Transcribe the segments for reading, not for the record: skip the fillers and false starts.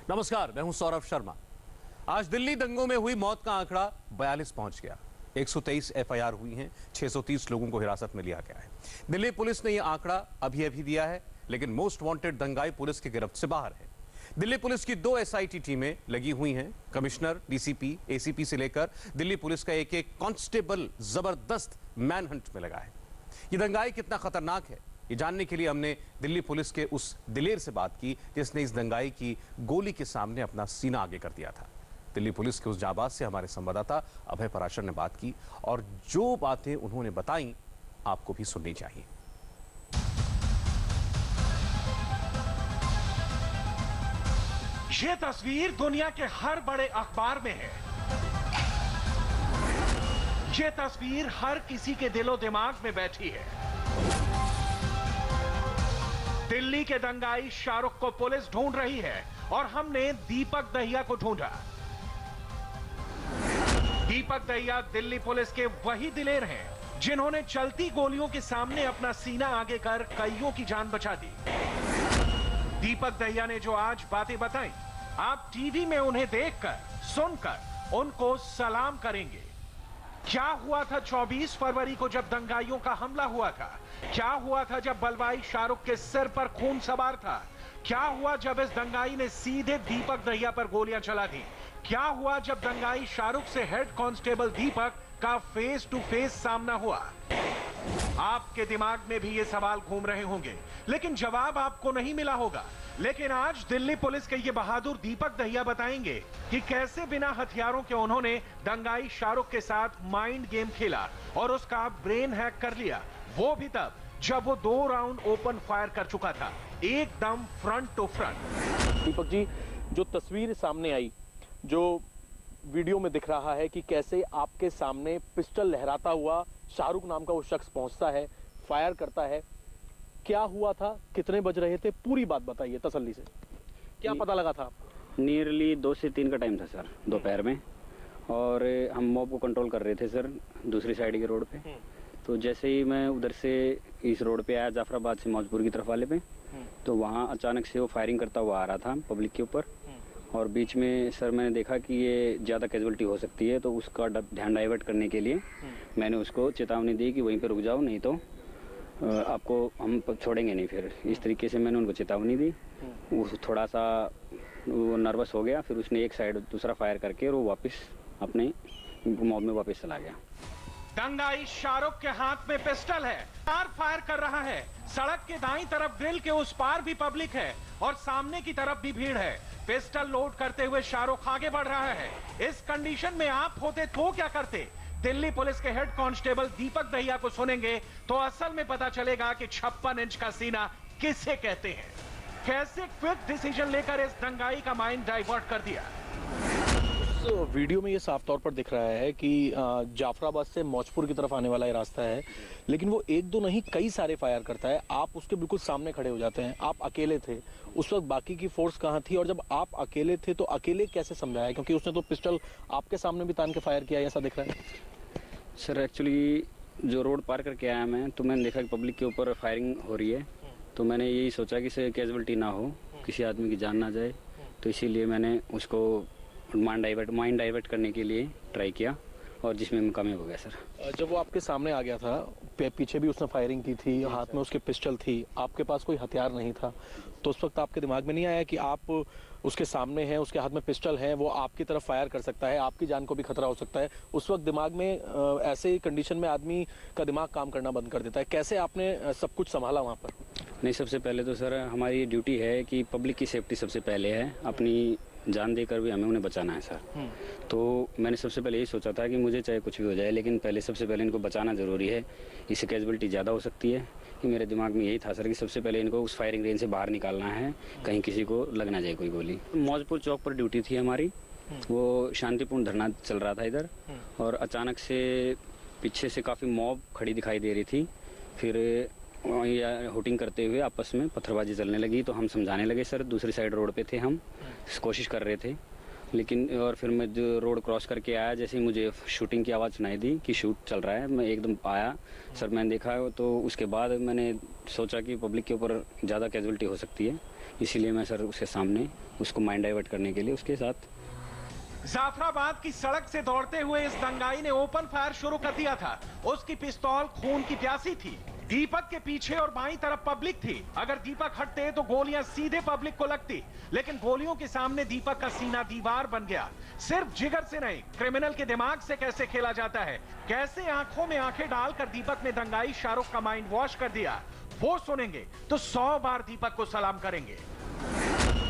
नमस्कार, मैं हूं सौरभ शर्मा। आज दिल्ली दंगों में हुई मौत का आंकड़ा 42 पहुंच गया। 123 एफआईआर हुई हैं, 630 लोगों को हिरासत में लिया गया है। दिल्ली पुलिस ने यह आंकड़ा अभी दिया है, लेकिन मोस्ट वांटेड दंगाई पुलिस की गिरफ्त से बाहर है। दिल्ली पुलिस की 2 एसआईटी टीमें लगी हुई हैं। कमिश्नर, डीसीपी, एसीपी से लेकर दिल्ली पुलिस का एक कांस्टेबल जबरदस्त मैनहंट में लगा है। ये दंगाई कितना खतरनाक है, ये जानने के लिए हमने दिल्ली पुलिस के उस दिलेर से बात की जिसने इस दंगाई की गोली के सामने अपना सीना आगे कर दिया था। दिल्ली पुलिस के उस जाबाज से हमारे संवाददाता अभय पराशर ने बात की और जो बातें उन्होंने बताई आपको भी सुननी चाहिए। ये तस्वीर दुनिया के हर बड़े अखबार में है। ये तस्वीर हर किसी के दिलो दिमाग में बैठी है। दिल्ली के दंगाई शाहरुख को पुलिस ढूंढ रही है और हमने दीपक दहिया को ढूंढा। दीपक दहिया दिल्ली पुलिस के वही दिलेर हैं जिन्होंने चलती गोलियों के सामने अपना सीना आगे कर कईयों की जान बचा दी। दीपक दहिया ने जो आज बातें बताई, आप टीवी में उन्हें देखकर, सुनकर उनको सलाम करेंगे। क्या हुआ था 24 फरवरी को जब दंगाइयों का हमला हुआ था? क्या हुआ था जब बलवाई शाहरुख के सिर पर खून सवार था? क्या हुआ जब इस दंगाई ने सीधे दीपक दहिया पर गोलियां चला दी? क्या हुआ जब दंगाई शाहरुख से हेड कांस्टेबल दीपक का फेस टू फेस सामना हुआ? आपके दिमाग में भी ये सवाल घूम रहे होंगे, लेकिन जवाब आपको नहीं मिला होगा। लेकिन आज दिल्ली पुलिस के ये बहादुर दीपक दहिया बताएंगे कि कैसे बिना हथियारों के उन्होंने दंगाई शाहरुख के साथ माइंड गेम खेला और उसका ब्रेन हैक कर लिया, वो भी तब जब वो 2 राउंड ओपन फायर कर चुका था, एकदम front to front. Deepak ji, जो तस्वीर सामने आई, जो वीडियो में दिख रहा है कि कैसे आपके सामने पिस्टल लहराता हुआ शाहरुख नाम का वो शख्स पहुंचता है, फायर करता है, क्या हुआ था, कितने बज रहे थे, पूरी बात बताइए तसल्ली से। क्या पता लगा था आपको? नियरली 2 से 3 का टाइम था सर, दोपहर में, और हम मॉब को कंट्रोल कर रहे थे सर दूसरी साइड के रोड पे। तो जैसे ही मैं उधर से इस रोड पे आया, जाफराबाद से मौजपुर की तरफ वाले पे, तो वहाँ अचानक से वो फायरिंग करता हुआ आ रहा था पब्लिक के ऊपर। और बीच में सर मैंने देखा कि ये ज़्यादा कैजुअलिटी हो सकती है, तो उसका ध्यान डाइवर्ट करने के लिए मैंने उसको चेतावनी दी कि वहीं पे रुक जाओ, नहीं तो आपको हम छोड़ेंगे नहीं। फिर इस तरीके से मैंने उनको चेतावनी दी। वो थोड़ा सा वो नर्वस हो गया, फिर उसने एक साइड दूसरा फायर करके और वो वापस अपने मॉब में वापस चला गया। दंगाई शाहरुख के हाथ में पिस्टल है, फायर कर रहा है। सड़क के दाईं तरफ ग्रिल के उस पार भी पब्लिक है और सामने की तरफ भी भीड़ है। पिस्टल लोड करते हुए शाहरुख आगे बढ़ रहा है। इस कंडीशन में आप होते तो क्या करते? दिल्ली पुलिस के हेड कांस्टेबल दीपक दहिया को सुनेंगे तो असल में पता चलेगा कि 56 इंच का सीना किसे कहते हैं। कैसे क्विक डिसीजन लेकर इस दंगाई का माइंड डाइवर्ट कर दिया। वीडियो में ये साफ तौर पर दिख रहा है कि जाफराबाद से मौजपुर की तरफ आने वाला ये रास्ता है, लेकिन वो 1-2 नहीं कई सारे फायर करता है। आप उसके बिल्कुल सामने खड़े हो जाते हैं। आप अकेले थे उस वक्त, बाकी की फोर्स कहाँ थी? और जब आप अकेले थे तो अकेले कैसे समझाया, क्योंकि उसने तो पिस्टल आपके सामने भी तान के फायर किया, ऐसा दिख रहा है। सर एक्चुअली जो रोड पार करके आया मैं, तो मैंने देखा कि पब्लिक के ऊपर फायरिंग हो रही है, तो मैंने यही सोचा कि इसे कैजुअलिटी ना हो, किसी आदमी की जान ना जाए, तो इसीलिए मैंने उसको माइंड डाइवर्ट करने के लिए ट्राई किया और जिसमें मैं कामयाब हो गया सर। जब वो आपके सामने आ गया था, पीछे भी उसने फायरिंग की थी, हाथ में उसके पिस्टल थी, आपके पास कोई हथियार नहीं था, तो उस वक्त आपके दिमाग में नहीं आया कि आप उसके सामने हैं, उसके हाथ में पिस्टल है, वो आपकी तरफ फायर कर सकता है, आपकी जान को भी खतरा हो सकता है? उस वक्त दिमाग में ऐसे कंडीशन में आदमी का दिमाग काम करना बंद कर देता है। कैसे आपने सब कुछ संभाला वहाँ पर? नहीं, सबसे पहले तो सर हमारी ड्यूटी है कि पब्लिक की सेफ्टी सबसे पहले है, अपनी जान देकर भी हमें उन्हें बचाना है सर। तो मैंने सबसे पहले यही सोचा था कि मुझे चाहे कुछ भी हो जाए, लेकिन पहले सबसे पहले इनको बचाना ज़रूरी है। इससे कैजुअलिटी ज़्यादा हो सकती है, कि मेरे दिमाग में यही था सर कि सबसे पहले इनको उस फायरिंग रेंज से बाहर निकालना है, कहीं किसी को लग ना जाए कोई गोली। मौजपुर चौक पर ड्यूटी थी हमारी, वो शांतिपूर्ण धरना चल रहा था इधर, और अचानक से पीछे से काफ़ी मॉब खड़ी दिखाई दे रही थी। फिर होटिंग करते हुए आपस में पत्थरबाजी चलने लगी, तो हम समझाने लगे सर, दूसरी साइड रोड पे थे हम, कोशिश कर रहे थे, लेकिन और फिर मैं जो रोड क्रॉस करके आया, जैसे ही मुझे शूटिंग की आवाज़ सुनाई दी कि शूट चल रहा है, मैं एकदम आया सर, मैंने देखा तो उसके बाद मैंने सोचा कि पब्लिक के ऊपर ज़्यादा कैजुअलिटी हो सकती है, इसीलिए मैं सर उसके सामने उसको माइंड डाइवर्ट करने के लिए उसके साथ। जाफराबाद की सड़क से दौड़ते हुए इस दंगाई ने ओपन फायर शुरू कर दिया था। उसकी पिस्तौल खून की प्यासी थी। दीपक के पीछे और बाईं तरफ पब्लिक थी। अगर दीपक हटते तो गोलियां सीधे पब्लिक को लगती, लेकिन गोलियों के सामने दीपक का सीना दीवार बन गया। सिर्फ जिगर से नहीं, क्रिमिनल के दिमाग से कैसे खेला जाता है, कैसे आंखों में आंखें डालकर दीपक ने दंगाई शाहरुख का माइंड वॉश कर दिया, वो सुनेंगे तो 100 बार दीपक को सलाम करेंगे।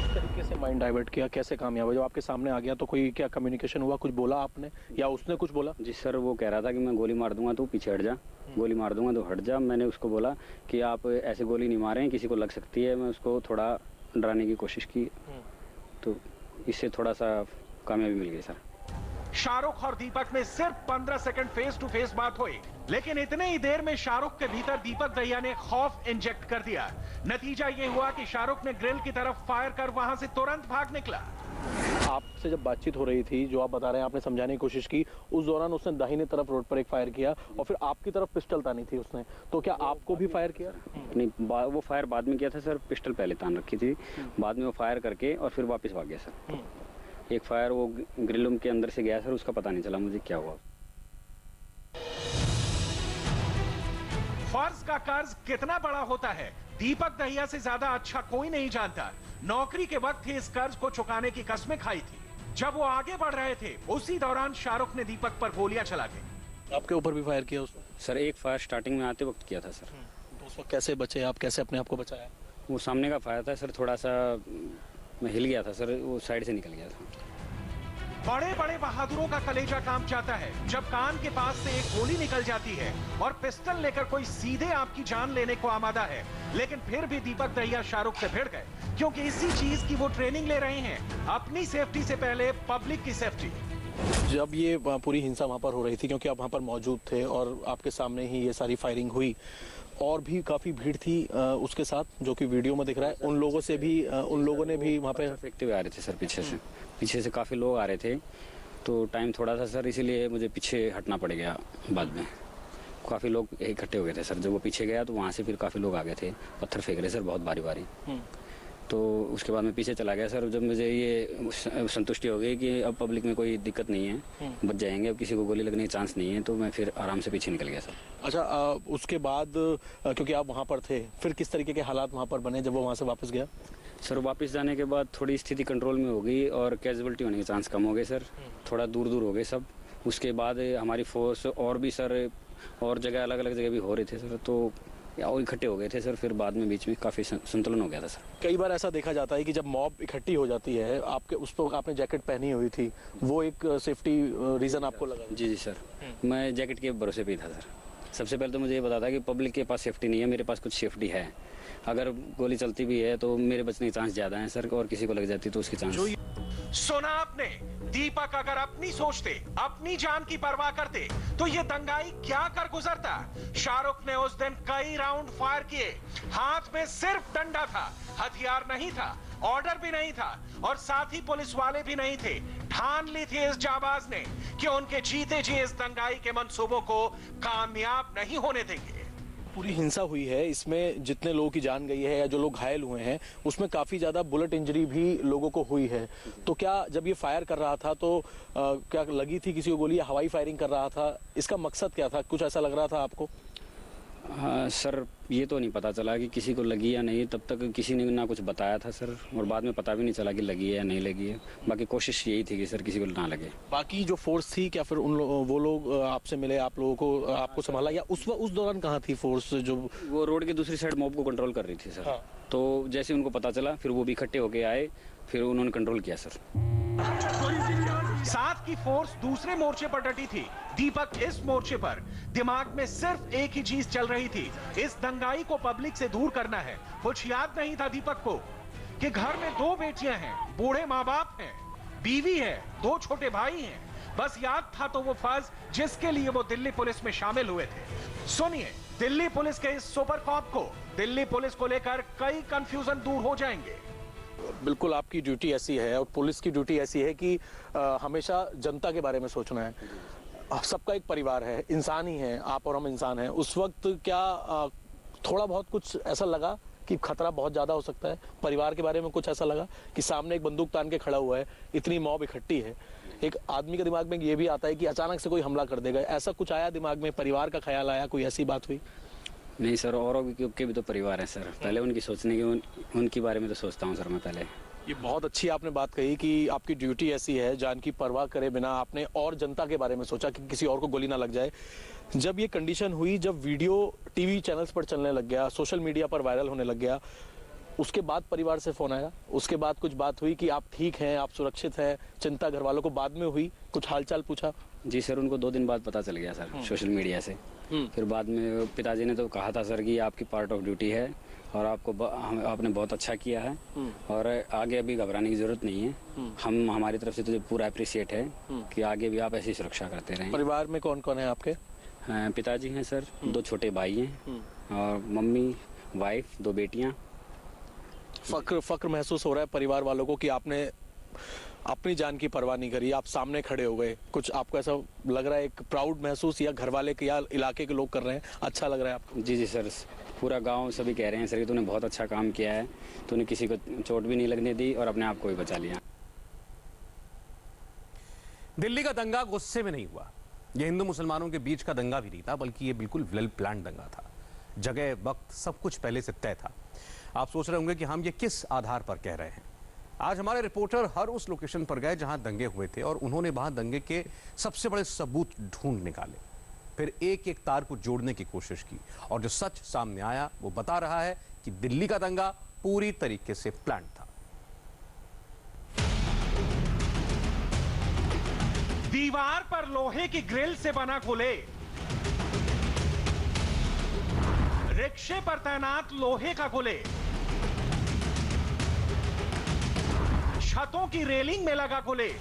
तरीके से माइंड डाइवर्ट किया, कैसे कामयाब हुआ? जब आपके सामने आ गया तो कोई क्या कम्युनिकेशन हुआ, कुछ बोला आपने या उसने कुछ बोला? जी सर, वो कह रहा था कि मैं गोली मार दूंगा तो पीछे हट जा, गोली मार दूंगा तो हट जा। मैंने उसको बोला कि आप ऐसे गोली नहीं मारें, किसी को लग सकती है। मैं उसको थोड़ा डराने की कोशिश की, तो इससे थोड़ा सा कामयाबी मिल गई सर। शाहरुख और दीपक में सिर्फ 15 सेकंड फेस टू फेस बात हुई, लेकिन इतने ही देर में शाहरुख के भीतर दीपक दहिया ने खौफ इंजेक्ट कर दिया। नतीजा ये हुआ कि शाहरुख ने ग्रिल की तरफ फायर कर वहां से तुरंत भाग निकला। आपसे जब बातचीत हो रही थी, जो आप बता रहे हैं आपने समझाने की कोशिश की, उस दौरान उसने दाहिने तरफ रोड पर एक फायर किया और फिर आपकी तरफ पिस्टल तानी थी उसने, तो क्या आपको भी फायर किया? नहीं, वो फायर बाद में किया था सर, पिस्टल पहले तान रखी थी, बाद में वो फायर करके और फिर वापस भाग गया सर। एक फायर वो ग्रिल रूम के अंदर से गया सर, उसका पता नहीं चला मुझे क्या हुआ। फर्ज का कर्ज कितना बड़ा होता है, दीपक दहिया से ज्यादा अच्छा कोई नहीं जानता। नौकरी के वक्त ही इस कर्ज को चुकाने की कस्में खाई थी। जब वो आगे बढ़ रहे थे, उसी दौरान शाहरुख ने दीपक पर गोलियां चला दी। आपके ऊपर भी फायर किया उसने? सर एक फायर स्टार्टिंग में आते वक्त किया था सर। तो उस वक्त कैसे बचे आप, कैसे अपने आप को बचाया? वो सामने का फायर था सर, थोड़ा सा मैं हिल गया था सर, वो साइड से निकल गया था। बड़े बड़े बहादुरों का कलेजा काम जाता है जब कान के पास से एक गोली निकल जाती है और पिस्टल लेकर कोई सीधे आपकी जान लेने को आमादा है। लेकिन फिर भी दीपक दहिया शाहरुख से भिड़ गए, क्योंकि इसी चीज की वो ट्रेनिंग ले रहे हैं, अपनी सेफ्टी से पहले पब्लिक की सेफ्टी। जब ये पूरी हिंसा वहाँ पर हो रही थी, क्योंकि आप वहाँ पर मौजूद थे और आपके सामने ही ये सारी फायरिंग हुई, और भी काफी भीड़ थी उसके साथ, जो कि वीडियो में दिख रहा है, उन लोगों से भी उन लोगों ने भी वहाँ पे फेंकते हुए आ रहे थे सर, पीछे से काफ़ी लोग आ रहे थे, तो टाइम थोड़ा सा सर, इसीलिए मुझे पीछे हटना पड़ गया। बाद में काफ़ी लोग इकट्ठे हो गए थे सर, जब वो पीछे गया तो वहाँ से फिर काफ़ी लोग आ गए थे, पत्थर फेंक रहे सर बहुत बारी बारी। तो उसके बाद मैं पीछे चला गया सर। जब मुझे ये संतुष्टि हो गई कि अब पब्लिक में कोई दिक्कत नहीं है, बच जाएंगे, अब किसी को गोली लगने का चांस नहीं है, तो मैं फिर आराम से पीछे निकल गया सर। अच्छा, उसके बाद क्योंकि आप वहाँ पर थे, फिर किस तरीके के हालात वहाँ पर बने जब वो वहाँ से वापस गया? सर वापस जाने के बाद थोड़ी स्थिति कंट्रोल में हो गई और कैजुअलिटी होने के चांस कम हो गए सर, थोड़ा दूर दूर हो गए सब। उसके बाद हमारी फोर्स और भी सर और जगह अलग अलग जगह भी हो रहे थे सर, तो और इकट्ठे हो गए थे सर, फिर बाद में बीच में काफ़ी संतुलन हो गया था सर। कई बार ऐसा देखा जाता है कि जब मॉब इकट्ठी हो जाती है, आपके उस पर आपने जैकेट पहनी हुई थी, वो एक सेफ्टी रीज़न आपको लगा? जी सर, मैं जैकेट के भरोसे पे था सर। सबसे पहले तो मुझे ये पता था कि पब्लिक के पास सेफ्टी नहीं है, मेरे पास कुछ सेफ्टी है। अगर गोली चलती भी है तो मेरे बचने के चांस ज़्यादा हैं सर, और किसी को लग जाती तो उसकी चांस। सुना आपने, दीपक अगर अपनी सोचते, अपनी जान की परवाह करते, तो ये दंगाई क्या कर गुजरता। शाहरुख ने उस दिन कई राउंड फायर किए, हाथ में सिर्फ डंडा था, हथियार नहीं था, ऑर्डर भी नहीं था, और साथ ही पुलिस वाले भी नहीं थे। ठान ली थी इस जाबाज ने कि उनके जीते जी इस दंगाई के मंसूबों को कामयाब नहीं होने देंगे। पूरी हिंसा हुई है, इसमें जितने लोगों की जान गई है या जो लोग घायल हुए हैं, उसमें काफ़ी ज़्यादा बुलेट इंजरी भी लोगों को हुई है। तो क्या जब ये फायर कर रहा था तो क्या लगी थी किसी को गोली या हवाई फायरिंग कर रहा था? इसका मकसद क्या था, कुछ ऐसा लग रहा था आपको? हाँ सर, ये तो नहीं पता चला कि किसी को लगी या नहीं, तब तक किसी ने ना कुछ बताया था सर, और बाद में पता भी नहीं चला कि लगी है या नहीं लगी है। बाकी कोशिश यही थी कि सर किसी को ना लगे। बाकी जो फोर्स थी, क्या फिर वो लोग आपसे मिले, आप लोगों को आपको संभाला, या उस दौरान कहाँ थी फोर्स? जो वो रोड की दूसरी साइड मॉब को कंट्रोल कर रही थी सर। हाँ। तो जैसे उनको पता चला, फिर वो भी इकट्ठे होके आए, फिर उन्होंने कंट्रोल किया सर। साथ की फोर्स दूसरे मोर्चे पर डटी थी, दीपक इस मोर्चे पर। दिमाग में सिर्फ एक ही चीज चल रही थी, इस दंगाई को पब्लिक से दूर करना है। कुछ याद नहीं था दीपक को कि घर में 2 बेटियां हैं, बूढ़े माँ बाप हैं, बीवी है, 2 छोटे भाई हैं। बस याद था तो वो फर्ज जिसके लिए वो दिल्ली पुलिस में शामिल हुए थे। सुनिए, दिल्ली पुलिस के इस सुपर कॉप को, दिल्ली पुलिस को लेकर कई कंफ्यूजन दूर हो जाएंगे। बिल्कुल आपकी ड्यूटी ऐसी है और पुलिस की ड्यूटी ऐसी है कि हमेशा जनता के बारे में सोचना है। सबका एक परिवार है, इंसान ही है, आप और हम इंसान हैं। उस वक्त क्या थोड़ा बहुत कुछ ऐसा लगा कि खतरा बहुत ज्यादा हो सकता है? परिवार के बारे में कुछ ऐसा लगा कि सामने एक बंदूक तान के खड़ा हुआ है, इतनी मॉब इकट्ठी है, एक आदमी के दिमाग में ये भी आता है कि अचानक से कोई हमला कर देगा, ऐसा कुछ आया दिमाग में? परिवार का ख्याल आया? कोई ऐसी बात हुई? नहीं सर, औरों के भी तो परिवार है सर, पहले उनकी सोचने की उनके बारे में तो सोचता हूँ सर मैं पहले। ये बहुत अच्छी आपने बात कही कि आपकी ड्यूटी ऐसी है, जान की परवाह करे बिना आपने और जनता के बारे में सोचा कि किसी और को गोली ना लग जाए। जब ये कंडीशन हुई, जब वीडियो टीवी चैनल्स पर चलने लग गया, सोशल मीडिया पर वायरल होने लग गया, उसके बाद परिवार से फोन आया? उसके बाद कुछ बात हुई कि आप ठीक हैं, आप सुरक्षित हैं? चिंता घर वालों को बाद में हुई? कुछ हालचाल पूछा? जी सर, उनको 2 दिन बाद पता चल गया सर सोशल मीडिया से। फिर बाद में पिताजी ने तो कहा था सर कि आपकी पार्ट ऑफ ड्यूटी है और आपने बहुत अच्छा किया है और आगे अभी घबराने की जरूरत नहीं है। हम हमारी तरफ से तो पूरा अप्रिशिएट है कि आगे भी आप ऐसी सुरक्षा करते रहें। परिवार में कौन कौन है आपके? पिताजी हैं सर, 2 छोटे भाई हैं और मम्मी, वाइफ, 2 बेटियां। फक्र महसूस हो रहा है परिवार वालों को कि आपने अपनी जान की परवाह नहीं करी, आप सामने खड़े हो गए? कुछ आपको ऐसा लग रहा है, एक प्राउड महसूस, या घर वाले के या इलाके के लोग कर रहे हैं, अच्छा लग रहा है आपको? जी सर, पूरा गांव सभी कह रहे हैं सर कि तूने बहुत अच्छा काम किया है, तूने किसी को चोट भी नहीं लगने दी और अपने आप को भी बचा लिया। दिल्ली का दंगा गुस्से में नहीं हुआ। यह हिंदू मुसलमानों के बीच का दंगा भी नहीं था, बल्कि ये बिल्कुल वेल प्लान दंगा था। जगह, वक्त, सब कुछ पहले से तय था। आप सोच रहे होंगे कि हम ये किस आधार पर कह रहे हैं। आज हमारे रिपोर्टर हर उस लोकेशन पर गए जहां दंगे हुए थे और उन्होंने वहां दंगे के सबसे बड़े सबूत ढूंढ निकाले, फिर एक एक तार को जोड़ने की कोशिश की और जो सच सामने आया वो बता रहा है कि दिल्ली का दंगा पूरी तरीके से प्लान था। दीवार पर लोहे की ग्रिल से बना गुलेल, रिक्शे पर तैनात लोहे का गुलेल, छतों की रेलिंग में लगा गुलेल,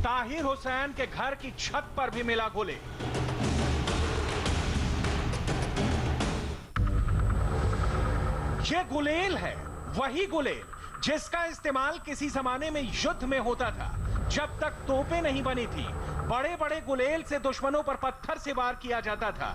ताहिर हुसैन के घर की छत पर भी मिला गुलेल। यह गुलेल है, वही गुलेल जिसका इस्तेमाल किसी जमाने में युद्ध में होता था, जब तक तोपें नहीं बनी थी। बड़े बड़े गुलेल से दुश्मनों पर पत्थर से वार किया जाता था।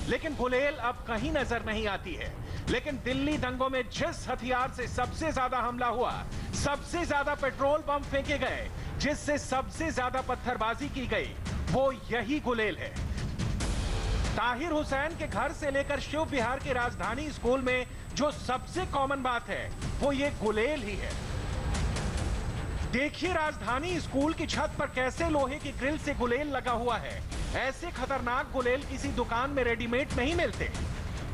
लेकिन गुलेल अब कहीं नजर नहीं आती है। लेकिन दिल्ली दंगों में जिस हथियार से सबसे ज्यादा हमला हुआ, सबसे ज्यादा पेट्रोल बम फेंके गए, जिससे सबसे ज्यादा पत्थरबाजी की गई, वो यही गुलेल है। ताहिर हुसैन के घर से लेकर शिव विहार के राजधानी स्कूल में जो सबसे कॉमन बात है, वो ये गुलेल ही है। देखिए राजधानी स्कूल की छत पर कैसे लोहे की ग्रिल से गुलेल लगा हुआ है। ऐसे खतरनाक गुलेल किसी दुकान में रेडीमेड नहीं मिलते,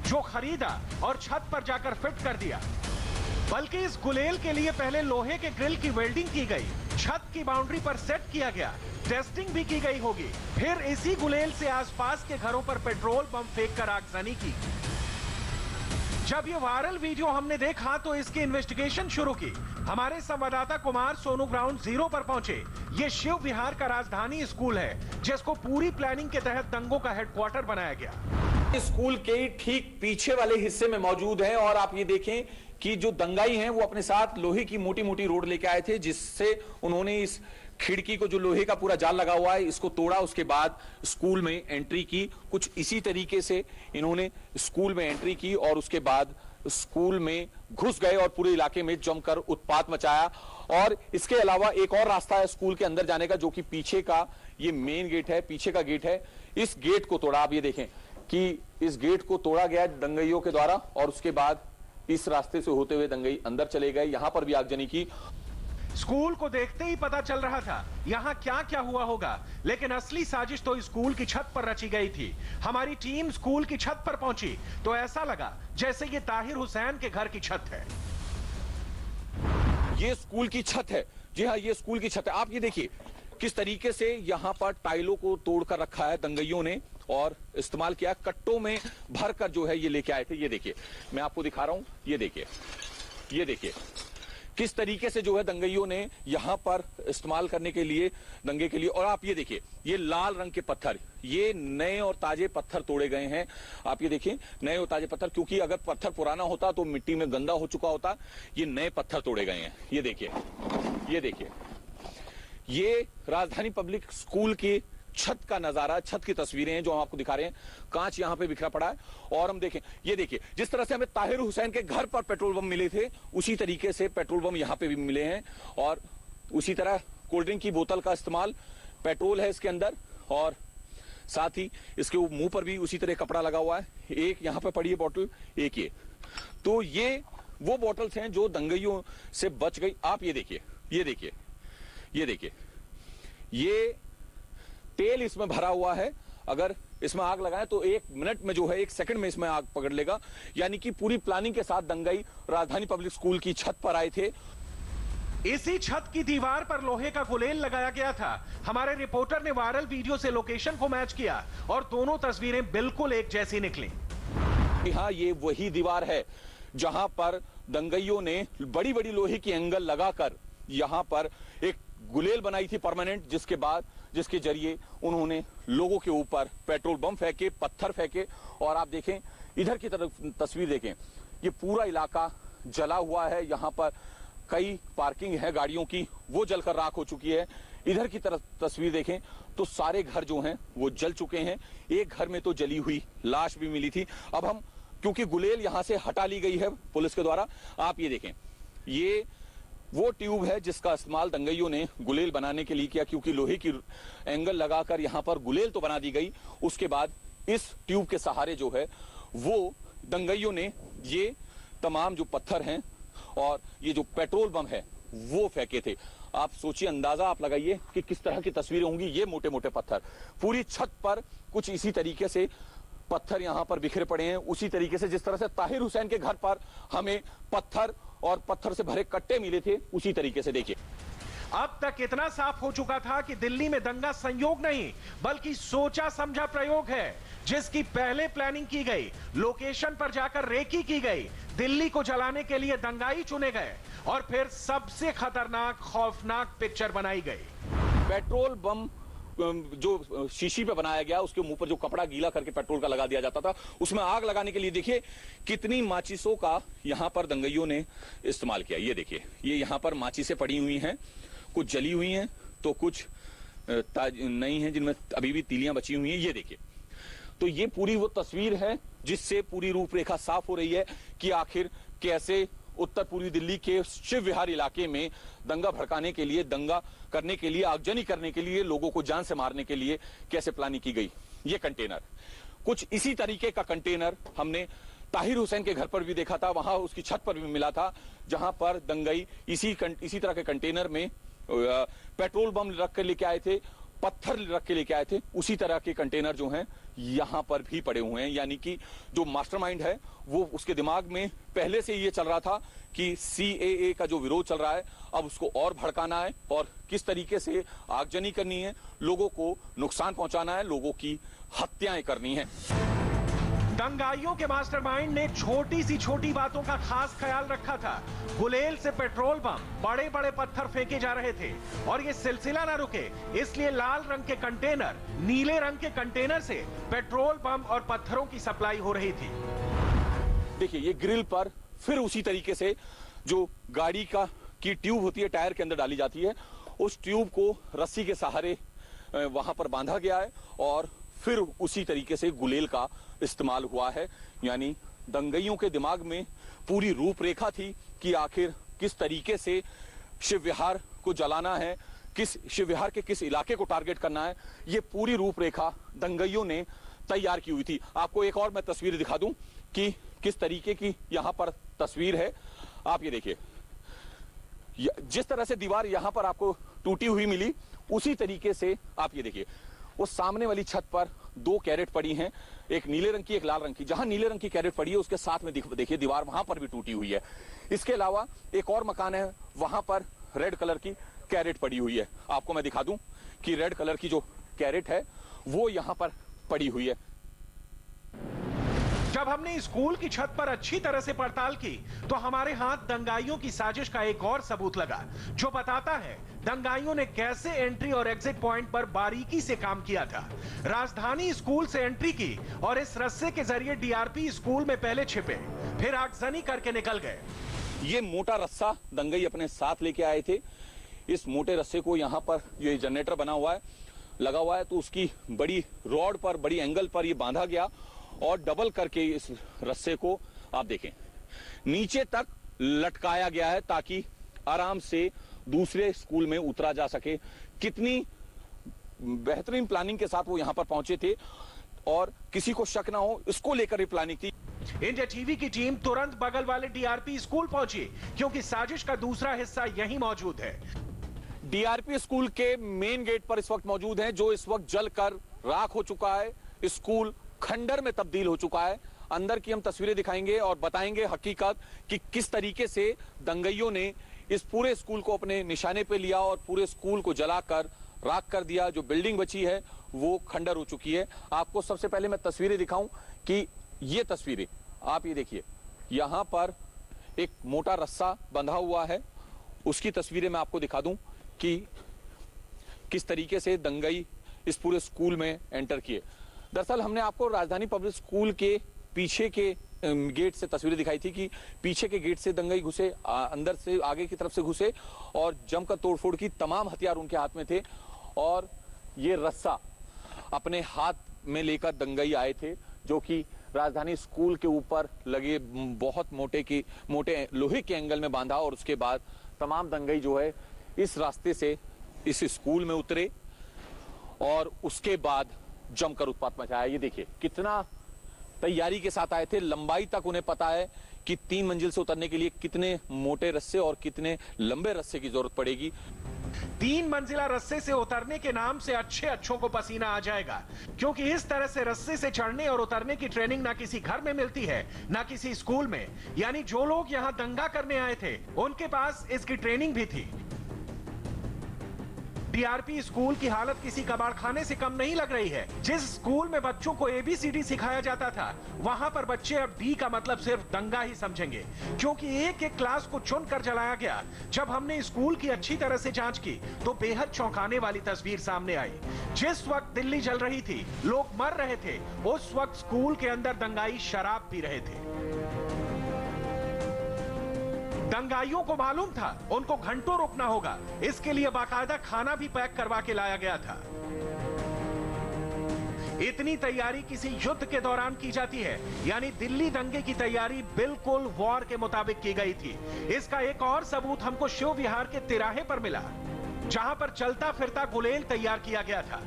जो खरीदा और छत पर जाकर फिट कर दिया, बल्कि इस गुलेल के लिए पहले लोहे के ग्रिल की वेल्डिंग की गई, छत की बाउंड्री पर सेट किया गया, टेस्टिंग भी की गई होगी, फिर इसी गुलेल से आसपास के घरों पर पेट्रोल बम फेंककर आगजनी की। जब ये वायरल वीडियो हमने देखा तो इसकी इन्वेस्टिगेशन शुरू की। हमारे संवाददाता कुमार सोनू ग्राउंड जीरो पर पहुंचे। ये शिव विहार का राजधानी स्कूल है, जिसको पूरी प्लानिंग के तहत दंगों का हेडक्वार्टर बनाया गया। स्कूल के ठीक पीछे वाले हिस्से में मौजूद है और आप ये देखें कि जो दंगाई हैं वो अपने साथ लोहे की मोटी मोटी रोड लेके आए थे, जिससे उन्होंने इस खिड़की को, जो लोहे का पूरा जाल लगा हुआ है, इसको तोड़ा। उसके बाद स्कूल में एंट्री की। कुछ इसी तरीके से इन्होंने स्कूल में एंट्री की और उसके बाद स्कूल में घुस गए और पूरे इलाके में जमकर उत्पात मचाया। और इसके अलावा एक और रास्ता है स्कूल के अंदर जाने का, जो कि पीछे का ये मेन गेट है, पीछे का गेट है। इस गेट को तोड़ा। आप ये देखें कि इस गेट को तोड़ा गया दंगइयों के द्वारा और उसके बाद इस रास्ते से होते हुए दंगई अंदर चले गए। यहां पर भी आगजनी की। स्कूल को देखते ही पता चल रहा था यहाँ क्या क्या हुआ होगा, लेकिन असली साजिश तो स्कूल की छत पर रची गई थी। हमारी टीम स्कूल की छत पर पहुंची तो ऐसा लगा जैसे ये ताहिर हुसैन के घर की छत है। ये स्कूल की छत है। जी हाँ, ये स्कूल की छत है। आप ये देखिए किस तरीके से यहाँ पर टाइलों को तोड़कर रखा है दंगइयों ने और इस्तेमाल किया। कट्टों में भरकर जो है ये लेके आए थे। ये देखिए, मैं आपको दिखा रहा हूं। ये देखिए, ये देखिए, किस तरीके से जो है दंगइयों ने यहां पर इस्तेमाल करने के लिए दंगे के लिए। और आप ये देखिए, ये लाल रंग के पत्थर, ये नए और ताजे पत्थर तोड़े गए हैं। आप ये देखिए, नए और ताजे पत्थर, क्योंकि अगर पत्थर पुराना होता तो मिट्टी में गंदा हो चुका होता। ये नए पत्थर तोड़े गए हैं। ये देखिए, ये देखिए, ये राजधानी पब्लिक स्कूल की छत का नजारा, छत की तस्वीरें हैं जो हम आपको दिखा रहे हैं। कांच यहां पे बिखरा पड़ा है। और हम देखें, ये देखिए, जिस तरह से हमें ताहिर हुसैन के घर पर पेट्रोल बम मिले थे, उसी तरीके से पेट्रोल बम यहां पे भी मिले हैं। और उसी तरह कोल्ड ड्रिंक की बोतल का इस्तेमाल, पेट्रोल है इसके अंदर, और साथ ही इसके मुंह पर भी उसी तरह कपड़ा लगा हुआ है। एक यहां पर पड़ी है बोतल, एक ये। तो ये वो बोतल्स हैं जो दंगइयों से बच गई। आप ये देखिए, ये देखिए, ये देखिए, ये तेल इसमें भरा हुआ है। अगर इसमें आग लगाएं तो 1 मिनट में जो है, 1 सेकंड में इसमें आग पकड़ लेगा। यानी कि पूरी प्लानिंग के साथ दंगाई राजधानी पब्लिक स्कूल की छत पर आए थे। इसी छत की दीवार पर लोहे का गुलेल लगाया गया था। हमारे रिपोर्टर ने वायरल वीडियो से लोकेशन को मैच किया और दोनों तस्वीरें बिल्कुल एक जैसी निकली। हाँ, ये वही दीवार है जहां पर दंगइयों ने बड़ी बड़ी लोहे की एंगल लगाकर यहां पर एक गुलेल बनाई थी परमानेंट, जिसके जरिए उन्होंने लोगों के ऊपर पेट्रोल बम फेंके, पत्थर फेंके। और आप देखें, इधर की तरफ तस्वीर देखें, ये पूरा इलाका जला हुआ है। यहाँ पर कई पार्किंग है गाड़ियों की, वो जलकर राख हो चुकी है। इधर की तरफ तस्वीर देखें तो सारे घर जो हैं वो जल चुके हैं। एक घर में तो जली हुई लाश भी मिली थी। अब हम, क्योंकि गुलेल यहां से हटा ली गई है पुलिस के द्वारा, आप ये देखें, ये वो ट्यूब है जिसका इस्तेमाल दंगइयों ने गुलेल बनाने के लिए किया। क्योंकि लोहे की एंगल लगाकर यहां पर गुलेल तो बना दी गई, उसके बाद इस ट्यूब के सहारे जो है वो दंगइयों ने ये तमाम जो पत्थर हैं और ये जो पेट्रोल बम है वो फेंके थे। आप सोचिए, अंदाजा आप लगाइए कि किस तरह की तस्वीरें होंगी। ये मोटे मोटे पत्थर पूरी छत पर, कुछ इसी तरीके से पत्थर यहां पर बिखरे पड़े हैं। उसी तरीके से जिस तरह से ताहिर हुसैन के घर पर हमें पत्थर और पत्थर से भरे कट्टे मिले थे, उसी तरीके से देखिए। अब तक इतना साफ हो चुका था कि दिल्ली में दंगा संयोग नहीं बल्कि सोचा समझा प्रयोग है, जिसकी पहले प्लानिंग की गई, लोकेशन पर जाकर रेकी की गई, दिल्ली को जलाने के लिए दंगाई चुने गए और फिर सबसे खतरनाक खौफनाक पिक्चर बनाई गई। पेट्रोल बम जो शीशी पे बनाया गया, उसके मुंह पर जो कपड़ा गीला करके पेट्रोल का लगा दिया जाता था, उसमें आग लगाने के लिए देखिए कितनी माचिसों का यहां पर दंगइयों ने इस्तेमाल किया। ये देखिए, ये यहां पर माचिसें पड़ी हुई हैं, कुछ जली हुई हैं तो कुछ नई हैं जिनमें अभी भी तीलियां बची हुई हैं। ये देखिए, तो ये पूरी वो तस्वीर है जिससे पूरी रूपरेखा साफ हो रही है कि आखिर कैसे उत्तर पूर्वी दिल्ली के शिव विहार इलाके में दंगा भड़काने के लिए, दंगा करने के लिए, आगजनी करने के लिए, लोगों को जान से मारने के लिए कैसे प्लानिंग की गई। ये कंटेनर, कुछ इसी तरीके का कंटेनर हमने ताहिर हुसैन के घर पर भी देखा था, वहां उसकी छत पर भी मिला था, जहां पर दंगाई इसी तरह के कंटेनर में पेट्रोल बम रख कर लेके आए थे, पत्थर रख के लेके आए थे। उसी तरह के कंटेनर जो हैं यहां पर भी पड़े हुए हैं। यानी कि जो मास्टरमाइंड है वो, उसके दिमाग में पहले से ये चल रहा था कि CAA का जो विरोध चल रहा है, अब उसको और भड़काना है और किस तरीके से आगजनी करनी है, लोगों को नुकसान पहुंचाना है, लोगों की हत्याएं करनी है। दंगाइयों के मास्टरमाइंड ने छोटी सी छोटी बातों का खास ख्याल रखा था। गुलेल से पेट्रोल बम, बड़े बड़े पत्थर फेंके जा रहे थे और ये सिलसिला ना रुके, इसलिए लाल रंग के कंटेनर, नीले रंग के कंटेनर से पेट्रोल बम और पत्थरों की सप्लाई हो रही थी। देखिए, ये ग्रिल पर फिर उसी तरीके से जो गाड़ी की ट्यूब होती है, टायर के अंदर डाली जाती है, उस ट्यूब को रस्सी के सहारे वहां पर बांधा गया है और फिर उसी तरीके से गुलेल का इस्तेमाल हुआ है। यानी दंगइयों के दिमाग में पूरी रूपरेखा थी कि आखिर किस तरीके से शिव विहार को जलाना है, किस शिव विहार के किस इलाके को टारगेट करना है। ये पूरी रूपरेखा दंगइयों ने तैयार की हुई थी। आपको एक और मैं तस्वीर दिखा दूं कि किस तरीके की यहां पर तस्वीर है। आप ये देखिए, जिस तरह से दीवार यहां पर आपको टूटी हुई मिली, उसी तरीके से आप ये देखिए, वो सामने वाली छत पर 2 कैरेट पड़ी हैं, एक नीले रंग की, एक लाल रंग की। जहां नीले रंग की कैरेट पड़ी है उसके साथ में देखिए दीवार वहां पर भी टूटी हुई है। इसके अलावा एक और मकान है, वहां पर रेड कलर की कैरेट पड़ी हुई है। आपको मैं दिखा दूं कि रेड कलर की जो कैरेट है वो यहां पर पड़ी हुई है। जब हमने स्कूल की छत पर अच्छी तरह से पड़ताल की तो हमारे हाथ दंगाइयों की साजिश का एक और सबूत लगा, जो बताता है दंगाइयों ने कैसे एंट्री और एग्जिट पॉइंट पर बारीकी से काम किया था। राजधानी स्कूल से एंट्री की और इस रस्से के जरिए डीआरपी स्कूल में पहले छिपे, फिर आगजनी करके निकल गए। ये मोटा रस्सा दंगई अपने साथ लेके आए थे। इस मोटे रस्से को यहाँ पर जो ये जनरेटर बना हुआ है, लगा हुआ है, तो उसकी बड़ी रॉड पर, बड़ी एंगल पर ये बांधा गया और डबल करके इस रस्से को आप देखें नीचे तक लटकाया गया है ताकि आराम से दूसरे स्कूल में उतरा जा सके। कितनी बेहतरीन प्लानिंग के साथ वो यहां पर पहुंचे थे और किसी को शक ना हो, इसको लेकर ये प्लानिंग थी। इंडिया टीवी की टीम तुरंत बगल वाले डीआरपी स्कूल पहुंची क्योंकि साजिश का दूसरा हिस्सा यहीं मौजूद है। डीआरपी स्कूल के मेन गेट पर इस वक्त मौजूद हैं, जो इस वक्त जलकर राख हो चुका है। स्कूल खंडर में तब्दील हो चुका है। अंदर की हम तस्वीरें दिखाएंगे और बताएंगे हकीकत कि किस तरीके से दंगइयों ने इस पूरे स्कूल को अपने निशाने पे लिया और पूरे स्कूल को जलाकर राख कर दिया। जो बिल्डिंग बची है वो खंडर हो चुकी है। आपको सबसे पहले मैं तस्वीरें दिखाऊं कि ये तस्वीरें आप ये देखिए, यहां पर एक मोटा रस्सा बंधा हुआ है, उसकी तस्वीरें मैं आपको दिखा दूं कि किस तरीके से दंगई इस पूरे स्कूल में एंटर किए। दरअसल हमने आपको राजधानी पब्लिक स्कूल के पीछे के गेट से तस्वीरें दिखाई थी कि पीछे के गेट से दंगई घुसे, अंदर से आगे की तरफ से घुसे और जमकर तोड़फोड़ की तमाम हथियार उनके हाथ में थे और ये रस्सा अपने हाथ में लेकर दंगई आए थे, जो कि राजधानी स्कूल के ऊपर लगे बहुत मोटे लोहे के एंगल में बांधा और उसके बाद तमाम दंगई जो है इस रास्ते से इस स्कूल में उतरे और उसके बाद जमकर उत्पात मचाया। ये देखिए कितना तैयारी के साथ आए थे। लंबाई तक उन्हें पता है कि 3 मंजिल से उतरने के लिए कितने मोटे रस्से और कितने लंबे रस्से की जरूरत पड़ेगी। 3 मंजिला रस्से से उतरने के नाम से अच्छों को पसीना आ जाएगा, क्योंकि इस तरह से रस्से से चढ़ने और उतरने की ट्रेनिंग ना किसी घर में मिलती है ना किसी स्कूल में। यानी जो लोग यहां दंगा करने आए थे उनके पास इसकी ट्रेनिंग भी थी। डीआरपी स्कूल की हालत किसी कबाड़खाने से कम नहीं लग रही है। जिस स्कूल में बच्चों को ABCD सिखाया जाता था, वहां पर बच्चे अब D का मतलब सिर्फ दंगा ही समझेंगे, क्योंकि एक एक क्लास को चुनकर जलाया गया। जब हमने स्कूल की अच्छी तरह से जांच की तो बेहद चौंकाने वाली तस्वीर सामने आई। जिस वक्त दिल्ली जल रही थी, लोग मर रहे थे, उस वक्त स्कूल के अंदर दंगाई शराब पी रहे थे। दंगाइयों को मालूम था उनको घंटों रुकना होगा, इसके लिए बाकायदा खाना भी पैक करवा के लाया गया था। इतनी तैयारी किसी युद्ध के दौरान की जाती है, यानी दिल्ली दंगे की तैयारी बिल्कुल वॉर के मुताबिक की गई थी। इसका एक और सबूत हमको शिव विहार के तिराहे पर मिला, जहां पर चलता फिरता गुलेल तैयार किया गया था।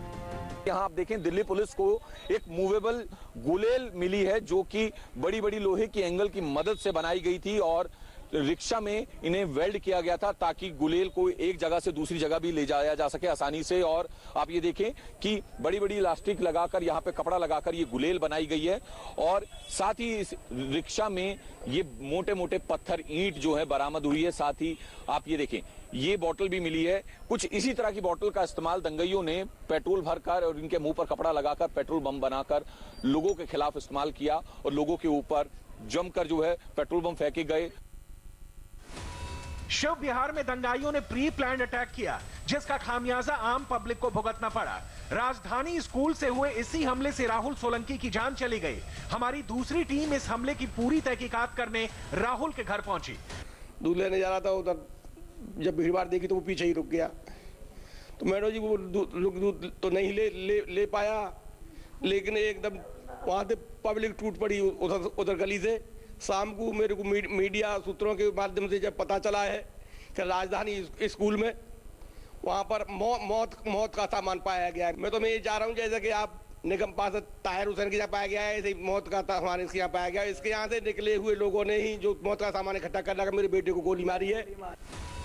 यहाँ आप देखें दिल्ली पुलिस को एक मूवेबल गुलेल मिली है, जो कि बड़ी बड़ी लोहे की एंगल की मदद से बनाई गई थी और रिक्शा में इन्हें वेल्ड किया गया था ताकि गुलेल को एक जगह से दूसरी जगह भी ले जाया जा सके आसानी से। और आप ये देखें कि बड़ी बड़ी इलास्टिक लगाकर, यहाँ पे कपड़ा लगाकर ये गुलेल बनाई गई है और साथ ही इस रिक्शा में ये मोटे मोटे पत्थर ईंट जो है बरामद हुई है। साथ ही आप ये देखें ये बोतल भी मिली है। कुछ इसी तरह की बोतल का इस्तेमाल दंगइयों ने पेट्रोल भरकर और इनके मुंह पर कपड़ा लगाकर पेट्रोल बम बनाकर लोगों के खिलाफ इस्तेमाल किया और लोगों के ऊपर जमकर जो है पेट्रोल बम फेंके गए। शिव विहार में दंगाइयों ने प्री प्लान्ड अटैक किया, जिसका खामियाजा आम पब्लिक को भुगतना पड़ा। राजधानी स्कूल से हुए इसी हमले से राहुल सोलंकी की जान चली गई। हमारी दूसरी टीम इस हमले की पूरी तहकीकात करने राहुल के घर पहुंची। दूध लेने जा रहा था, उधर जब भीड़ भाड़ देखी तो वो पीछे ही रुक गया। तो मैडम जी वो दूध तो नहीं ले पाया, लेकिन एकदम वहां से पब्लिक टूट पड़ी उधर गली से। शाम को मेरे को मीडिया सूत्रों के माध्यम से जब पता चला है कि राजधानी स्कूल में वहाँ पर मौत का सामान पाया गया है। मैं तो ये चाह रहा हूँ जैसे कि आप निगम पार्षद ताहिर हुसैन के यहाँ पाया गया है, ऐसे ही मौत का सामान इसके यहाँ पाया गया है। इसके यहाँ से निकले हुए लोगों ने ही जो मौत का सामान इकट्ठा कर लगा मेरे बेटे को गोली मारी है।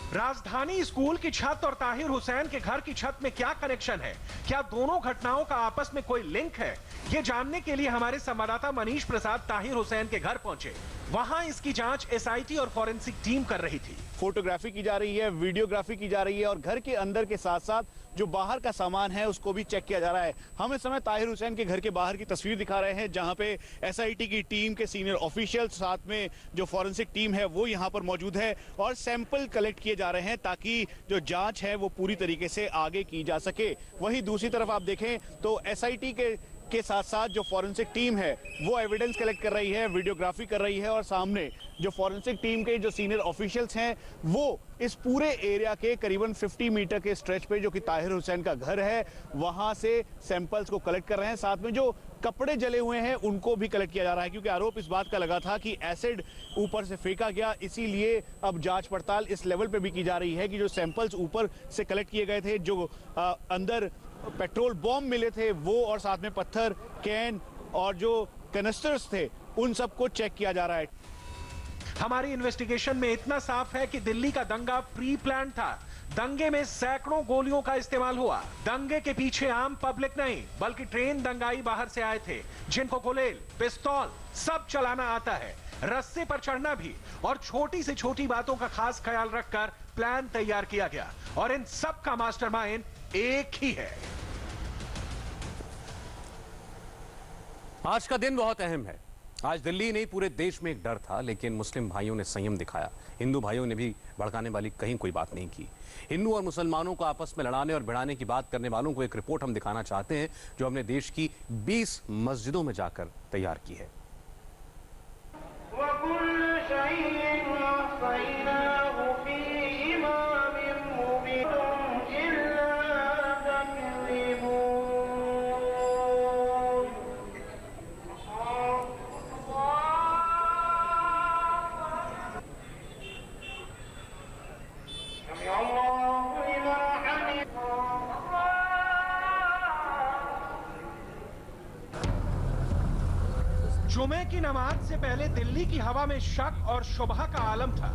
राजधानी स्कूल की छत और ताहिर हुसैन के घर की छत में क्या कनेक्शन है? क्या दोनों घटनाओं का आपस में कोई लिंक है? ये जानने के लिए हमारे संवाददाता मनीष प्रसाद ताहिर हुसैन के घर पहुंचे। वहां इसकी जांच एसआईटी और फॉरेंसिक टीम कर रही थी। फोटोग्राफी की जा रही है, वीडियोग्राफी की जा रही है और घर के अंदर के साथ साथ जो बाहर का सामान है उसको भी चेक किया जा रहा है। हम इस समय ताहिर हुसैन के घर के बाहर की तस्वीर दिखा रहे हैं, जहां पे एसआईटी की टीम के सीनियर ऑफिशियल, साथ में जो फॉरेंसिक टीम है वो यहां पर मौजूद है और सैंपल कलेक्ट किए जा रहे हैं ताकि जो जांच है वो पूरी तरीके से आगे की जा सके। वहीं दूसरी तरफ आप देखें तो एसआईटी के साथ साथ जो फॉरेंसिक टीम है वो एविडेंस कलेक्ट कर रही है, वीडियोग्राफी कर रही है और सामने जो फॉरेंसिक टीम के जो सीनियर ऑफिशियल्स हैं वो इस पूरे एरिया के करीबन 50 मीटर के स्ट्रेच पे जो कि ताहिर हुसैन का घर है वहां से सैंपल्स को कलेक्ट कर रहे हैं। साथ में जो कपड़े जले हुए हैं उनको भी कलेक्ट किया जा रहा है, क्योंकि आरोप इस बात का लगा था कि एसिड ऊपर से फेंका गया, इसीलिए अब जांच पड़ताल इस लेवल पे भी की जा रही है कि जो सैंपल्स ऊपर से कलेक्ट किए गए थे, जो अंदर पेट्रोल बॉम्ब मिले थे वो, और साथ में पत्थर, कैन और जो कैनिस्टर्स थे उन सबको चेक किया जा रहा है। हमारी इन्वेस्टिगेशन में इतना साफ है कि दिल्ली का दंगा प्री प्लान था। दंगे में सैकड़ों गोलियों का इस्तेमाल हुआ। दंगे के पीछे आम पब्लिक नहीं बल्कि ट्रेन दंगाई बाहर से आए थे, जिनको गुलेल, पिस्तौल सब चलाना आता है, रस्से पर चढ़ना भी, और छोटी से छोटी बातों का खास ख्याल रखकर प्लान तैयार किया गया। और इन सब का मास्टरमाइंड एक ही है। आज का दिन बहुत अहम है। आज दिल्ली नहीं पूरे देश में एक डर था, लेकिन मुस्लिम भाइयों ने संयम दिखाया। हिंदू भाइयों ने भी भड़काने वाली कहीं कोई बात नहीं की। हिंदू और मुसलमानों को आपस में लड़ाने और भिड़ाने की बात करने वालों को एक रिपोर्ट हम दिखाना चाहते हैं जो हमने देश की 20 मस्जिदों में जाकर तैयार की है। जुमे की नमाज से पहले दिल्ली की हवा में शक और शुबह का आलम था।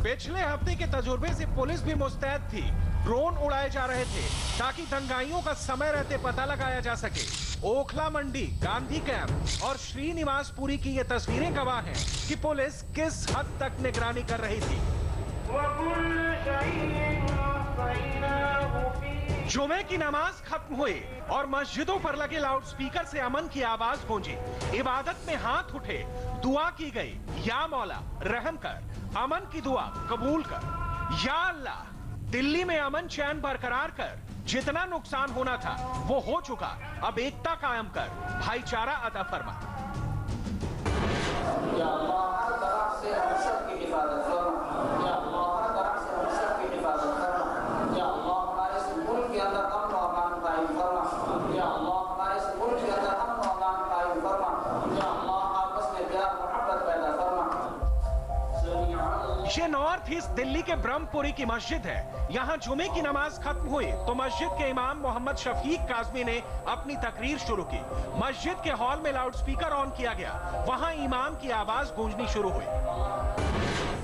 पिछले हफ्ते के तजुर्बे से पुलिस भी मुस्तैद थी। ड्रोन उड़ाए जा रहे थे ताकि दंगाइयों का समय रहते पता लगाया जा सके। ओखला मंडी, गांधी कैंप और श्रीनिवासपुरी की ये तस्वीरें गवाह हैं कि पुलिस किस हद तक निगरानी कर रही थी। जुमे की नमाज खत्म हुई और मस्जिदों पर लगे लाउडस्पीकर से अमन की आवाज गूंजी। इबादत में हाथ उठे, दुआ की गई, या मौला रहम कर, अमन की दुआ कबूल कर। या अल्लाह, दिल्ली में अमन चैन बरकरार कर। जितना नुकसान होना था वो हो चुका, अब एकता कायम कर, भाईचारा अता फरमा। या अल्लाह हर तरफ से हम सब की हिफाजत फरमा। या अल्लाह हर तरफ से हम सब की हिफाजत फरमा। या अल्लाह हमारे इस मुल्क के अंदर अमन और अमान कायम फरमा। या अल्लाह हमारे इस मुल्क के अंदर अमन और अमान कायम फरमा। या अल्लाह आपस में प्यार मोहब्बत पैदा फरमा। ये नॉर्थ ईस्ट दिल्ली के ब्रह्मपुरी की मस्जिद है। यहाँ जुमे की नमाज खत्म हुई तो मस्जिद के इमाम मोहम्मद शफीक काज़मी ने अपनी तकरीर शुरू की। मस्जिद के हॉल में लाउडस्पीकर ऑन किया गया। वहाँ इमाम की आवाज गूंजनी शुरू हुई।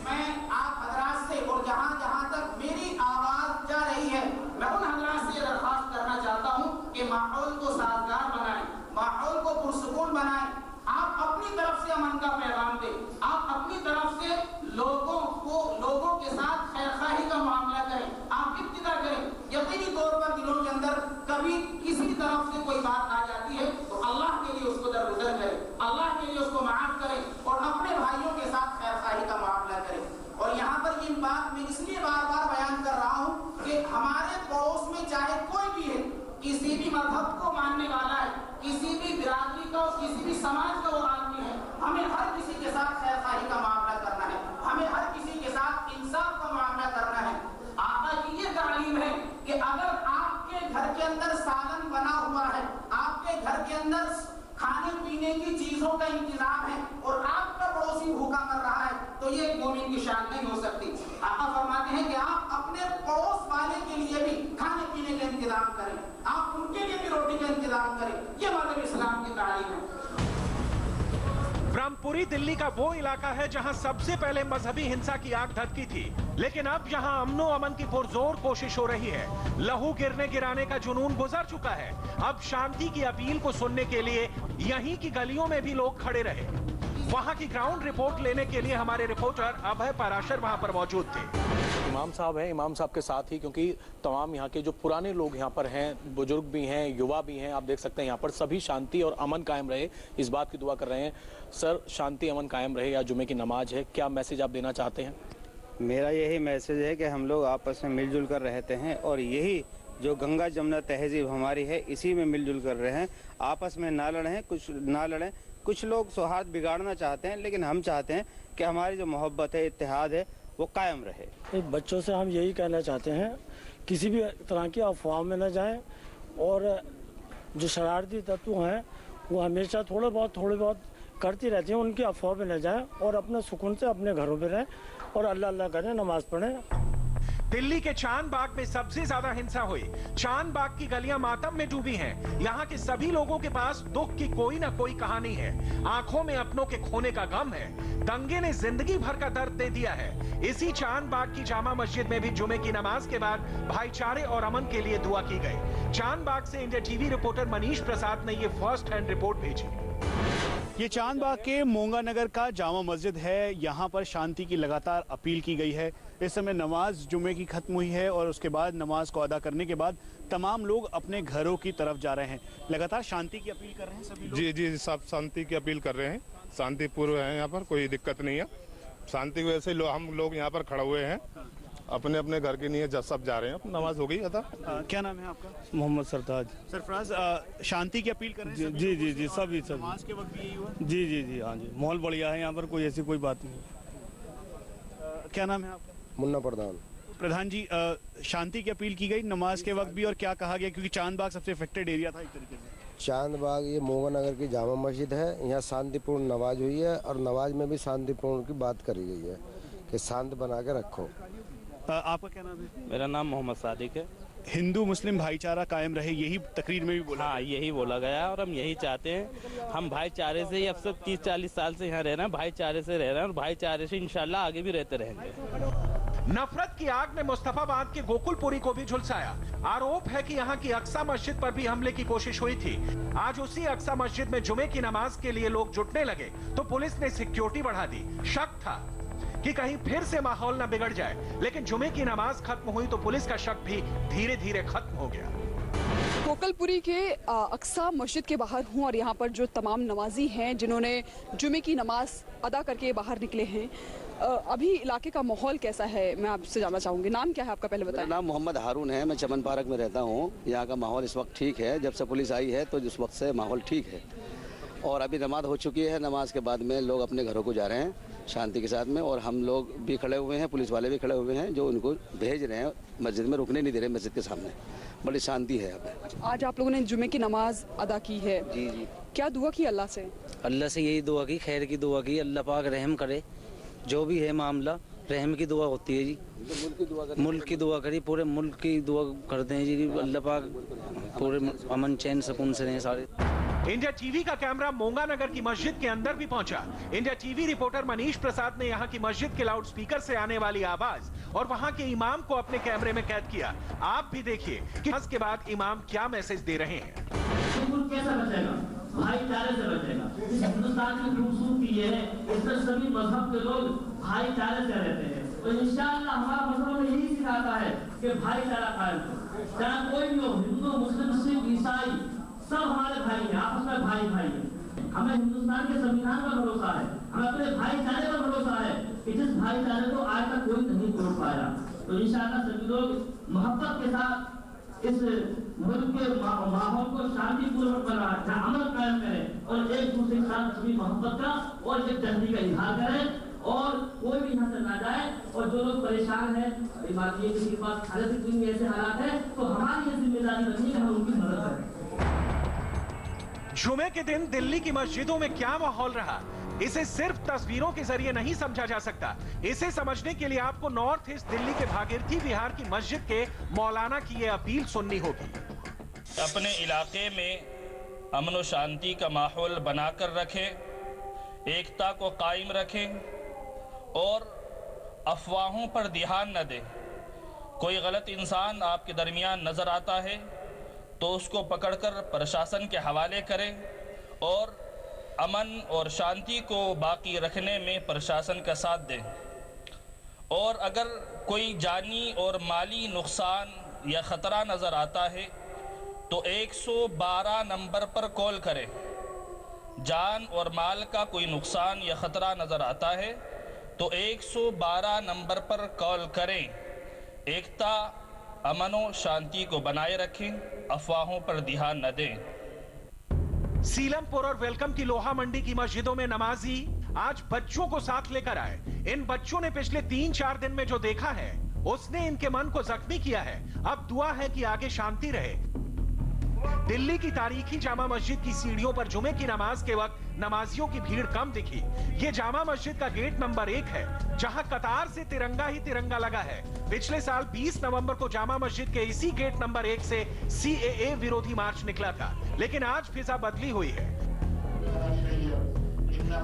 मैं आप हजरात से और जहाँ तक मेरी आवाज जा रही है, मैं उन हजरात से दरख्वास्त करना चाहता हूँ कि माहौल को साजगार बनाएं, माहौल को पुरसुकून बनाएं। आप अपनी तरफ से अमन का पैगाम दें। आप अपनी तरफ से लोगों के साथ खैरखाही का मामला करें। आप इब्तिदा करें। यकीनी तौर पर दिलों के अंदर कभी किसी तरफ से कोई बात आ जाती है तो अल्लाह के लिए उसको दरगुजर करें, अल्लाह के लिए उसको माफ करें और अपने भाइयों के साथ खैरखाही का मामला करें। और यहाँ पर ये बात मैं इसलिए बार बार बयान कर रहा हूँ कि हमारे पड़ोस में चाहे कोई भी है, किसी भी मजहब को मानने वाला है, किसी भी बिरादरी का और किसी भी समाज का वो आदमी है, हमें हर किसी के साथ खैरखाही का मामला करना है। हमें हर किसी के साथ इंसाफ का मामला करना है। आका की ये तालीम है कि अगर आपके घर के अंदर सालन बना हुआ है, आपके घर के अंदर खाने पीने की चीजों का इंतजाम है और आपका पड़ोसी भूखा मर रहा है तो ये मोमिन की शान नहीं हो सकती। आका फरमाते हैं कि आप अपने पड़ोस वाले के लिए भी खाने पीने का इंतजाम करें, आप उनके लिए भी रोटी का इंतजाम करें। ये मतलब इस्लाम की तालीम है। ब्रह्मपुरी दिल्ली का वो इलाका है जहां सबसे पहले मजहबी हिंसा की आग धधकी थी, लेकिन अब यहां अमनो अमन की पुरजोर कोशिश हो रही है। लहू गिरने गिराने का जुनून गुजर चुका है। अब शांति की अपील को सुनने के लिए यहीं की गलियों में भी लोग खड़े रहे। वहां की ग्राउंड रिपोर्ट लेने के लिए हमारे रिपोर्टर अभय पराशर वहां पर मौजूद थे। इमाम साहब हैं, इमाम साहब के साथ ही क्योंकि तमाम यहाँ के जो पुराने लोग यहाँ पर हैं, बुजुर्ग भी हैं, युवा भी हैं, आप देख सकते हैं यहाँ पर सभी शांति और अमन कायम रहे, इस बात की दुआ कर रहे हैं। सर, शांति अमन कायम रहे, या जुमे की नमाज है, क्या मैसेज आप देना चाहते हैं? मेरा यही मैसेज है कि हम लोग आपस में मिलजुल कर रहते हैं और यही जो गंगा जमुना तहजीब हमारी है इसी में मिलजुल कर रहे हैं। आपस में ना लड़ें। कुछ लोग सौहार्द बिगाड़ना चाहते हैं, लेकिन हम चाहते हैं कि हमारी जो मोहब्बत है, इत्तेहाद है, वो कायम रहे। बच्चों से हम यही कहना चाहते हैं, किसी भी तरह की अफवाह में न जाएं और जो शरारती तत्व हैं वो हमेशा थोड़े बहुत करती रहती हैं, उनकी अफवाह में न जाएं और अपने सुकून से अपने घरों में रहें और अल्लाह अल्लाह करें, नमाज पढ़ें। दिल्ली के चांद बाग में सबसे ज्यादा हिंसा हुई। चांद बाग की गलियां मातम में डूबी हैं। यहाँ के सभी लोगों के पास दुख की कोई ना कोई कहानी है। आंखों में अपनों के खोने का गम है। दंगे ने जिंदगी भर का दर्द दे दिया है। इसी चांद बाग की जामा मस्जिद में भी जुमे की नमाज के बाद भाईचारे और अमन के लिए दुआ की गई। चांद बाग से India TV reporter Manish Prasad ने ये फर्स्ट हैंड रिपोर्ट भेजी। ये चांद बाग के मोंगा नगर का जामा मस्जिद है। यहाँ पर शांति की लगातार अपील की गई है। इस समय नमाज जुमे की खत्म हुई है और उसके बाद नमाज को अदा करने के बाद तमाम लोग अपने घरों की तरफ जा रहे हैं। लगातार शांति की अपील कर रहे हैं सभी लोग। जी सब शांति की अपील कर रहे हैं। शांतिपूर्व है, यहाँ पर कोई दिक्कत नहीं है। शांति की वजह से हम लोग यहाँ पर खड़े हुए हैं, अपने अपने घर के लिए सब जा रहे हैं। नमाज हो गई अदा। क्या नाम है आपका? मोहम्मद सरताज। सरफराज, शांति की अपील कर रहे हैं जी सभी नमाज के वक्त भी यही हुआ? जी हाँ जी, माहौल बढ़िया है यहाँ पर, कोई ऐसी कोई बात नहीं। क्या नाम है आपका? मुन्ना प्रधान। प्रधान जी, शांति की अपील की गई नमाज के वक्त भी, और क्या कहा गया, क्योंकि चांद बाग सबसे अफेक्टेड एरिया था एक तरीके से? चांद बाग ये मोगा नगर की जामा मस्जिद है, यहाँ शांतिपूर्ण नमाज हुई है और नमाज में भी शांतिपूर्ण की बात करी गई है कि शांत बना के रखो। आपका क्या नाम है? मेरा नाम मोहम्मद सादिक है। हिंदू मुस्लिम भाईचारा कायम रहे, यही तकरीर में भी बोला। हाँ, यही बोला गया और हम यही चाहते हैं। हम भाईचारे से ही अब से 30-40 साल से यहाँ रह रहे हैं, भाईचारे से रह रहे हैं और भाईचारे से इंशाल्लाह आगे भी रहते रहेंगे। नफरत की आग ने मुस्तफाबाद के गोकुलपुरी को भी झुलसाया। आरोप है कि यहाँ की अक्सा मस्जिद पर भी हमले की कोशिश हुई थी। आज उसी अक्सा मस्जिद में जुमे की नमाज के लिए लोग जुटने लगे तो पुलिस ने सिक्योरिटी बढ़ा दी। शक था कि कहीं फिर से माहौल न बिगड़ जाए, लेकिन जुमे की नमाज खत्म हुई तो पुलिस का शक भी धीरे धीरे खत्म हो गया। गोकुलपुरी के अक्सा मस्जिद के बाहर हूँ और यहाँ पर जो तमाम नमाजी हैं जिन्होंने जुमे की नमाज अदा करके बाहर निकले हैं, अभी इलाके का माहौल कैसा है मैं आपसे जानना चाहूँगी। नाम क्या है आपका, पहले बताएं। मेरा नाम मोहम्मद हारून है, मैं चमन पार्क में रहता हूँ। यहाँ का माहौल इस वक्त ठीक है। जब से पुलिस आई है तो उस वक्त से माहौल ठीक है और अभी नमाज हो चुकी है। नमाज के बाद में लोग अपने घरों को जा रहे हैं शांति के साथ में, और हम लोग भी खड़े हुए हैं, पुलिस वाले भी खड़े हुए हैं जो उनको भेज रहे हैं मस्जिद में, रुकने नहीं दे रहे मस्जिद के सामने। बड़ी शांति है यहाँ पे। आज आप लोगों ने जुमे की नमाज अदा की है। जी। क्या दुआ की अल्लाह से? अल्लाह से यही दुआ की, खैर की दुआ की, अल्लाह पाक रहम करे। जो भी है मामला, रहम की दुआ होती है जी। मुल्क की दुआ करी, पूरे मुल्क की दुआ करते हैं जी, अल्लाह पाक पूरे अमन चैन सुकून से रहें सारे। इंडिया टीवी का कैमरा मोंगा नगर की मस्जिद के अंदर भी पहुंचा। India TV reporter Manish Prasad ने यहाँ की मस्जिद के लाउडस्पीकर से आने वाली आवाज और वहाँ के इमाम को अपने कैमरे में कैद किया। आप भी देखिए कि इसके बाद इमाम क्या मैसेज दे रहे हैं। कैसा बचेगा? भाईचारे से बचेगा। इस हिंदुस्तान की खूबसूरती है, इसमें सभी मजहब के लोग भाईचारे से रहते हैं। तो इंशाअल्लाह हमारा मजहब हमें यही सिखाता है कि भाईचारा कायम करो। चाहे कोई भी हो, हिंदू मुस्लिम सिख ईसाई, सब हमारे भाई हैं, आपस में भाई भाई हैं। हमें हिंदुस्तान के संविधान पर भरोसा है, हमें अपने भाईचारे पर भरोसा है कि जिस भाईचारे को आज तक कोई नहीं तोड़ पाया। तो इंशाअल्लाह सभी लोग मोहब्बत के साथ इस मुल्क के माहौल को शांतिपूर्वक बना रखें, अमन कायम करें और एक दूसरे के साथ सभी मोहब्बत का और एकजुटता का इजहार करें और कोई भी यहाँ से ना जाए। और जो लोग परेशान हैं, बात ये किसी के पास खाने से में ऐसे हालात है तो हमारी ये जिम्मेदारी बनती है कि हम उनकी मदद करें। जुमे के दिन दिल्ली की मस्जिदों में क्या माहौल रहा, इसे सिर्फ तस्वीरों के जरिए नहीं समझा जा सकता। इसे समझने के लिए आपको नॉर्थ ईस्ट दिल्ली के भागीरथी विहार की मस्जिद के मौलाना की ये अपील सुननी होगी। अपने इलाके में अमन और शांति का माहौल बनाकर रखें, एकता को कायम रखें और अफवाहों पर ध्यान न दें। कोई गलत इंसान आपके दरमियान नजर आता है तो उसको पकड़कर प्रशासन के हवाले करें और अमन और शांति को बाकी रखने में प्रशासन का साथ दें और अगर कोई जानी और माली नुकसान या ख़तरा नज़र आता है तो 112 नंबर पर कॉल करें। जान और माल का कोई नुकसान या ख़तरा नज़र आता है तो 112 नंबर पर कॉल करें। एकता अमन और शांति को बनाए रखें, अफवाहों पर ध्यान न दें। सीलमपुर और वेलकम की लोहा मंडी की मस्जिदों में नमाजी आज बच्चों को साथ लेकर आए। इन बच्चों ने पिछले 3-4 दिन में जो देखा है उसने इनके मन को जख्मी किया है। अब दुआ है कि आगे शांति रहे। दिल्ली की तारीखी जामा मस्जिद की सीढ़ियों पर जुमे की नमाज के वक्त नमाजियों की भीड़ कम दिखी। ये जामा मस्जिद का गेट नंबर 1 है जहां कतार से तिरंगा ही तिरंगा लगा है। पिछले साल 20 नवंबर को जामा मस्जिद के इसी गेट नंबर 1 से CAA विरोधी मार्च निकला था, लेकिन आज फिजा बदली हुई है।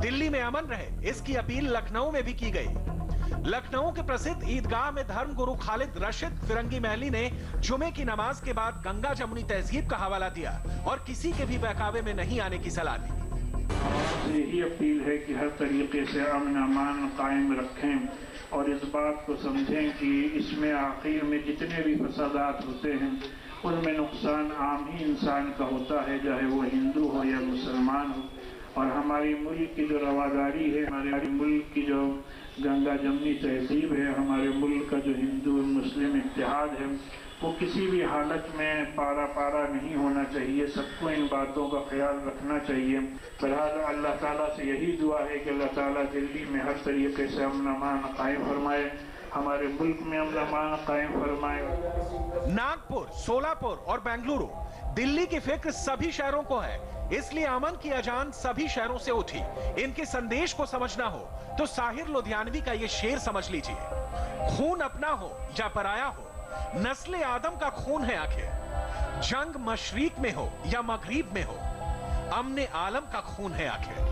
दिल्ली में अमन रहे इसकी अपील लखनऊ में भी की गई। लखनऊ के प्रसिद्ध ईदगाह में धर्मगुरु खालिद रशीद फिरंगी महली ने जुमे की नमाज के बाद गंगा जमुनी तहजीब का हवाला दिया और किसी के भी बहकावे में नहीं आने की सलाह दी। यही अपील है कि हर तरीके से अमन अमान कायम रखें और इस बात को समझें कि इसमें आखिर में जितने भी फसादात होते हैं उनमें नुकसान आम ही इंसान का होता है, चाहे वो हिंदू हो या मुसलमान हो। और हमारी मुल्क की जो रवादारी है, हमारे मुल्क की जो गंगा जमनी तहजीब है, हमारे मुल्क का जो हिंदू मुस्लिम इत्तेहाद है, वो किसी भी हालत में पारा पारा नहीं होना चाहिए। सबको इन बातों का ख्याल रखना चाहिए। बहरहाल अल्लाह ताला से यही दुआ है कि अल्लाह ताला दिल्ली में हर तरीके से अमन अमान कायम फरमाए, हमारे मुल्क में अमन अमान कायम फरमाए। नागपुर, सोलापुर और बेंगलुरु, दिल्ली की फिक्र सभी शहरों को है, इसलिए अमन की अजान सभी शहरों से उठी। इनके संदेश को समझना हो तो साहिर लुधियानवी का ये शेर समझ लीजिए। खून अपना हो या पराया हो, नस्ले आदम का खून है आखिर। जंग मशरिक में हो या मगरिब में हो, अमने आलम का खून है आखिर।